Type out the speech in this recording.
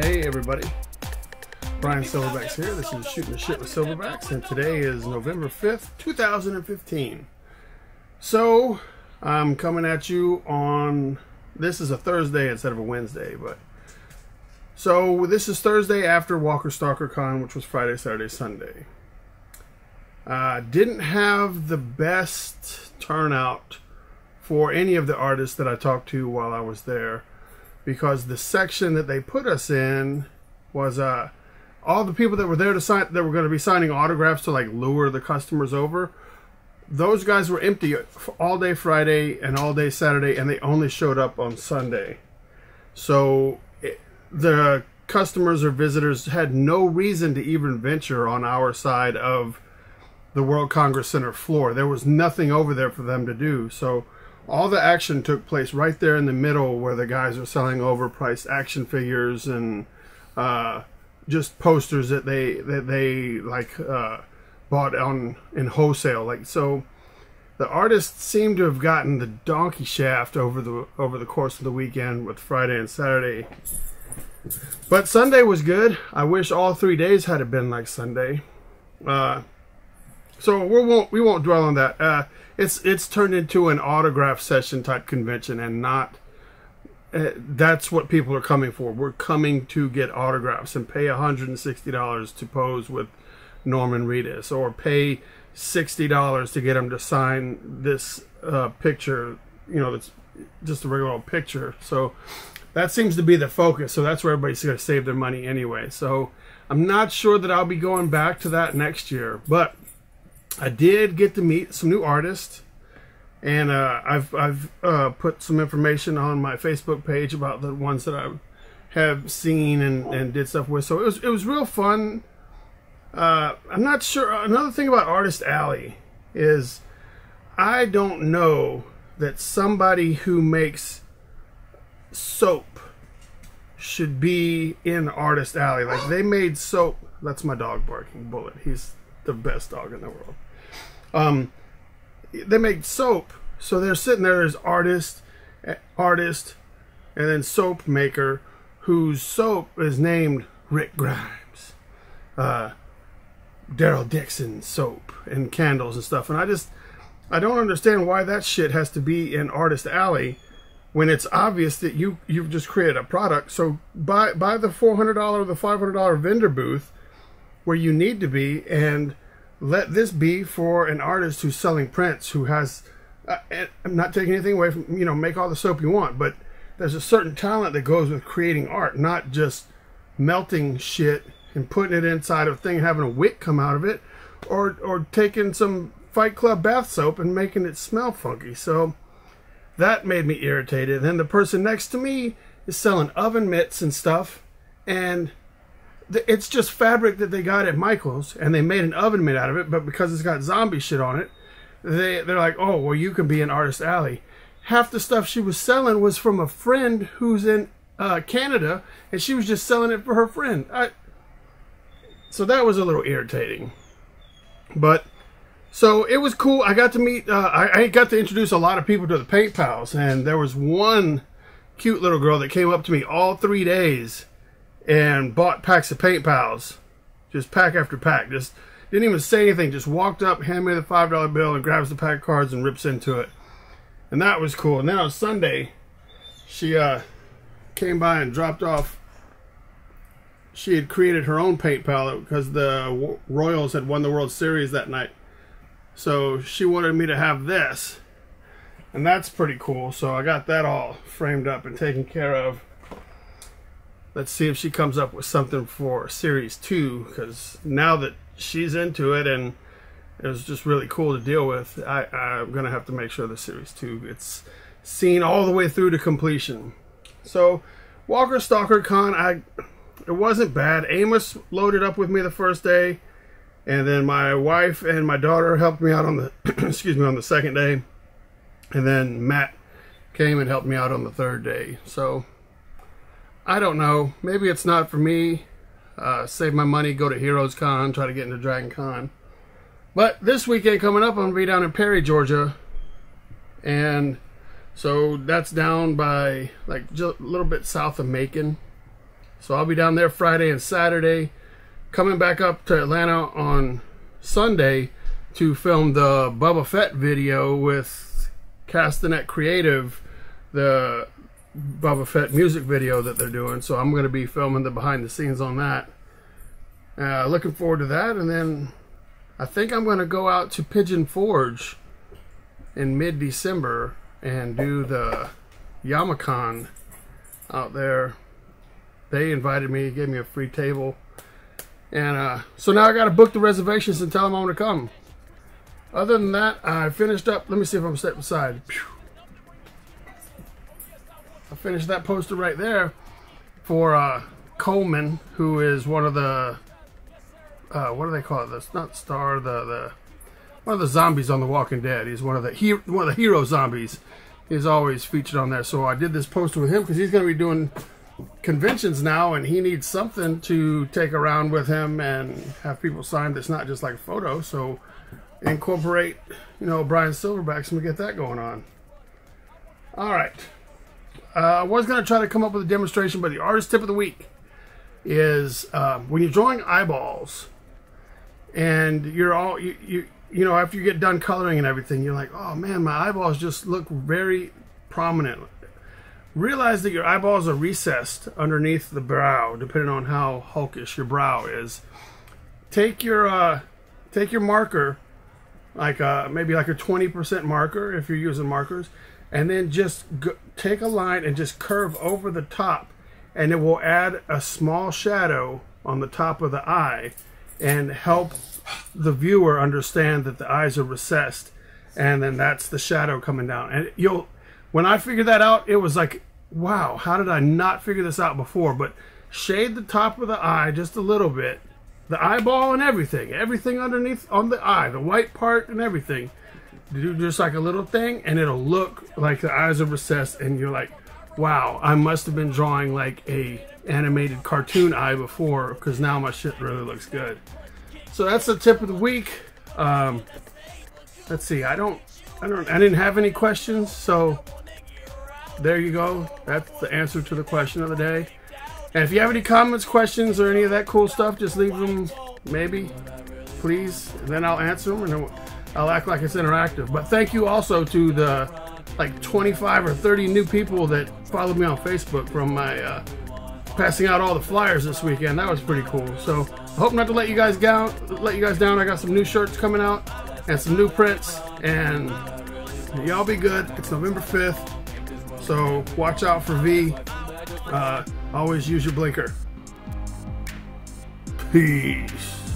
Hey everybody, Bryan Silverbacks here. This is Shooting the Shit with Silverbacks, and today is November 5th, 2015. So, I'm coming at you on, this is a Thursday instead of a Wednesday, so this is Thursday after Walker Stalker Con, which was Friday, Saturday, Sunday. Didn't have the best turnout for any of the artists that I talked to while I was there, because the section that they put us in was all the people that were there to sign, that were going to be signing autographs to like lure the customers over. Those guys were empty all day Friday and all day Saturday, and they only showed up on Sunday. So the customers or visitors had no reason to even venture on our side of the World Congress Center floor. There was nothing over there for them to do. So all the action took place right there in the middle, where the guys are selling overpriced action figures and just posters that they bought in wholesale. Like, so the artists seem to have gotten the donkey shaft over the course of the weekend with Friday and Saturday. But Sunday was good. I wish all 3 days had been like Sunday. So we won't dwell on that. It's turned into an autograph session type convention, and not that's what people are coming for. We're coming to get autographs and pay $160 to pose with Norman Reedus, or pay $60 to get him to sign this picture. You know, that's just a regular old picture. So that seems to be the focus. So that's where everybody's going to save their money anyway. So I'm not sure that I'll be going back to that next year, but I did get to meet some new artists, and I've put some information on my Facebook page about the ones that I have seen and did stuff with. So it was real fun. I'm not sure. Another thing about Artist Alley is I don't know that somebody who makes soap should be in Artist Alley. Like, they made soap. That's my dog barking. Bullet. He's the best dog in the world. They make soap, so they're sitting there as artist, and then soap maker, whose soap is named Rick Grimes, Daryl Dixon soap, and candles and stuff. And I don't understand why that shit has to be in Artist Alley when it's obvious that you've just created a product. So buy the $400 or the $500 vendor booth where you need to be, and let this be for an artist who's selling prints, who has, I'm not taking anything away from, make all the soap you want, but there's a certain talent that goes with creating art, not just melting shit and putting it inside of a thing and having a wick come out of it, or taking some Fight Club bath soap and making it smell funky. So that made me irritated. And then the person next to me is selling oven mitts and stuff, and it's just fabric that they got at Michael's, and they made an oven mitt out of it, but because it's got zombie shit on it, they're like, oh, well, you can be in Artist Alley. Half the stuff she was selling was from a friend who's in Canada, and she was just selling it for her friend. So that was a little irritating. But, so it was cool. I got to meet, I got to introduce a lot of people to the Paint Pals, and there was one cute little girl that came up to me all 3 days and bought packs of Paint Pals, just pack after pack. Just didn't even say anything, just walked up, handed me the $5 bill, and grabs the pack of cards and rips into it. And that was cool. And then on Sunday, she came by and dropped off. She had created her own paint palette because the Royals had won the World Series that night. So she wanted me to have this, and that's pretty cool. So I got that all framed up and taken care of. Let's see if she comes up with something for Series 2, because now that she's into it and it was just really cool to deal with, I'm going to have to make sure the Series 2 gets seen all the way through to completion. So, Walker Stalker Con, it wasn't bad. Amos loaded up with me the first day, and then my wife and my daughter helped me out on the on the second day, and then Matt came and helped me out on the third day. So I don't know. Maybe it's not for me. Save my money, go to Heroes Con, try to get into Dragon Con. But this weekend coming up, I'm going to be down in Perry, Georgia. And so that's down by, like, just a little bit south of Macon. So I'll be down there Friday and Saturday, coming back up to Atlanta on Sunday to film the Boba Fett video with Castanet Creative, the Boba Fett music video that they're doing. So I'm going to be filming the behind the scenes on that. Looking forward to that. And then I think I'm going to go out to Pigeon Forge in mid-December and do the Yama-Con out there. They invited me, gave me a free table. And so now I got to book the reservations and tell them I'm going to come. Other than that, I finished up. Let me see if I'm stepping aside. I finished that poster right there for Coleman, who is one of the what do they call it? That's not Star, one of the zombies on The Walking Dead. He's one of the hero zombies. He's always featured on there. So I did this poster with him because he's going to be doing conventions now, and he needs something to take around with him and have people sign that's not just like a photo. So incorporate, you know, Bryan Silverbacks and we get that going on. All right. I was going to try to come up with a demonstration, but the artist tip of the week is when you're drawing eyeballs and you're all, you know, after you get done coloring and everything, you're like, oh man, my eyeballs just look very prominent. Realize that your eyeballs are recessed underneath the brow, depending on how hulkish your brow is. Take your marker, like maybe like a 20% marker if you're using markers, and then just take a line and just curve over the top, and it will add a small shadow on the top of the eye and help the viewer understand that the eyes are recessed, and then that's the shadow coming down. And when I figured that out, it was like, wow, how did I not figure this out before? But shade the top of the eye just a little bit, the eyeball and everything underneath on the eye, the white part and everything. Do just like a little thing, and it'll look like the eyes are recessed, and you're like, wow, I must have been drawing like a animated cartoon eye before, because now my shit really looks good. So that's the tip of the week. Let's see, I didn't have any questions, so there you go. That's the answer to the question of the day. And if you have any comments, questions, or any of that cool stuff, just leave them, maybe, please, and then I'll answer them, and then I'll act like it's interactive. But thank you also to the like 25 or 30 new people that followed me on Facebook from my passing out all the flyers this weekend. That was pretty cool. So I hope not to let you guys down. I got some new shirts coming out and some new prints, and y'all be good. It's November 5th, so watch out for V. Always use your blinker. Peace.